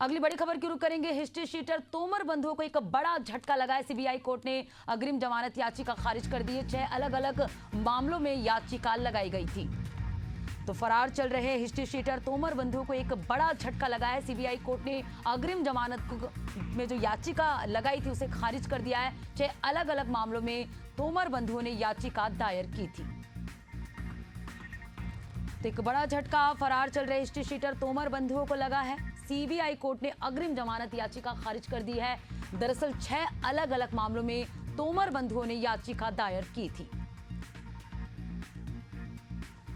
अगली बड़ी खबर की रुख करेंगे। हिस्ट्री शीटर तोमर बंधुओं को एक बड़ा झटका लगा है। सीबीआई कोर्ट ने अग्रिम जमानत याचिका खारिज कर दी है। 6 अलग अलग मामलों में याचिका लगाई गई थी। तो फरार चल रहे हिस्ट्री शीटर तोमर बंधुओं को एक बड़ा झटका लगा है। सीबीआई कोर्ट ने अग्रिम जमानत में जो याचिका लगाई थी उसे खारिज कर दिया है। 6 अलग अलग मामलों में तोमर बंधुओं ने याचिका दायर की थी। तो एक बड़ा झटका फरार चल रहे हिस्ट्री शीटर तोमर बंधुओं को लगा है। सीबीआई कोर्ट ने अग्रिम जमानत याचिका खारिज कर दी है। दरअसल 6 अलग अलग मामलों में तोमर बंधुओं ने याचिका दायर की थी।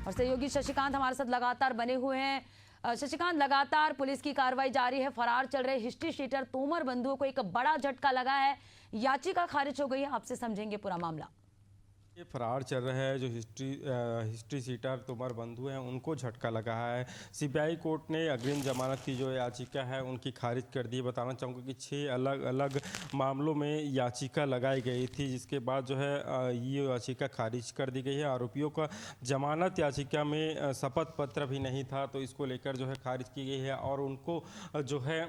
और सहयोगी शशिकांत हमारे साथ लगातार बने हुए हैं। शशिकांत, लगातार पुलिस की कार्रवाई जारी है। फरार चल रहे हिस्ट्री शीटर तोमर बंधुओं को एक बड़ा झटका लगा है। याचिका खारिज हो गई है। आपसे समझेंगे पूरा मामला। ये फरार चल रहा है जो हिस्ट्री शीटर तोमर बंधु हैं, उनको झटका लगा है। सीबीआई कोर्ट ने अग्रिम जमानत की जो याचिका है उनकी खारिज कर दी। बताना चाहूँगा कि 6 अलग अलग मामलों में याचिका लगाई गई थी, जिसके बाद जो है ये याचिका खारिज कर दी गई है। आरोपियों का जमानत याचिका में शपथ पत्र भी नहीं था, तो इसको लेकर जो है खारिज की गई है। और उनको जो है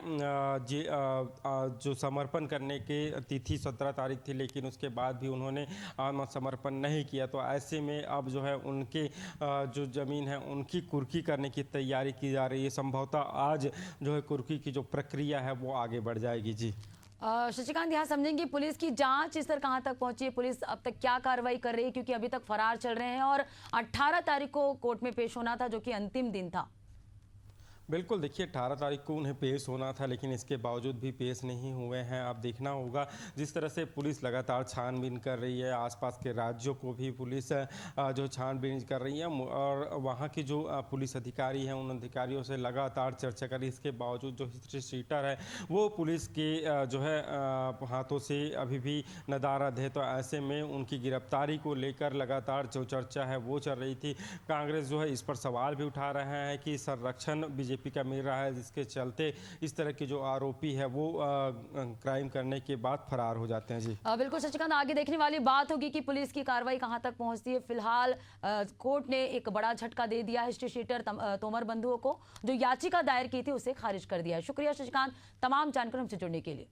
जो समर्पण करने की तिथि 17 तारीख थी, लेकिन उसके बाद भी उन्होंने आत्मसमर्पण नहीं किया। तो ऐसे में अब जो है उनके जो ज़मीन है उनकी कुर्की करने की तैयारी की जा रही है। संभवतः आज जो है कुर्की की जो प्रक्रिया है वो आगे बढ़ जाएगी। जी शशिकांत, यहाँ समझेंगे पुलिस की जांच इस तरह कहाँ तक पहुंची है, पुलिस अब तक क्या कार्रवाई कर रही है, क्योंकि अभी तक फरार चल रहे हैं और 18 तारीख को कोर्ट में पेश होना था, जो कि अंतिम दिन था। बिल्कुल, देखिए 18 तारीख को उन्हें पेश होना था, लेकिन इसके बावजूद भी पेश नहीं हुए हैं। आप देखना होगा जिस तरह से पुलिस लगातार छानबीन कर रही है, आसपास के राज्यों को भी पुलिस जो छानबीन कर रही है। और वहाँ की जो पुलिस अधिकारी हैं उन अधिकारियों से लगातार चर्चा करी। इसके बावजूद जो हिस्ट्री शीटर है वो पुलिस के जो है हाथों से अभी भी नदारद है। तो ऐसे में उनकी गिरफ्तारी को लेकर लगातार जो चर्चा है वो चल रही थी। कांग्रेस जो है इस पर सवाल भी उठा रहे हैं कि संरक्षण बीजेपी का मिल रहा है, जिसके चलते इस तरह के जो आरोपी है वो क्राइम करने के बाद फरार हो जाते हैं। जी बिल्कुल शशिकांत, आगे देखने वाली बात होगी कि पुलिस की कार्रवाई कहां तक पहुंचती है। फिलहाल कोर्ट ने एक बड़ा झटका दे दिया हिस्ट्री शीटर तोमर बंधुओं को। जो याचिका दायर की थी उसे खारिज कर दिया है। शुक्रिया शशिकांत, तमाम जानकारी हमसे जुड़ने के लिए।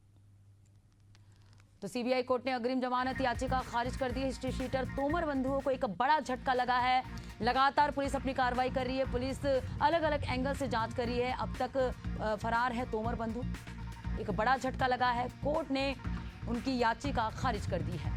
तो सीबीआई कोर्ट ने अग्रिम जमानत याचिका खारिज कर दी है। हिस्ट्री शीटर तोमर बंधुओं को एक बड़ा झटका लगा है। लगातार पुलिस अपनी कार्रवाई कर रही है। पुलिस अलग अलग एंगल से जांच कर रही है। अब तक फरार है तोमर बंधु। एक बड़ा झटका लगा है। कोर्ट ने उनकी याचिका खारिज कर दी है।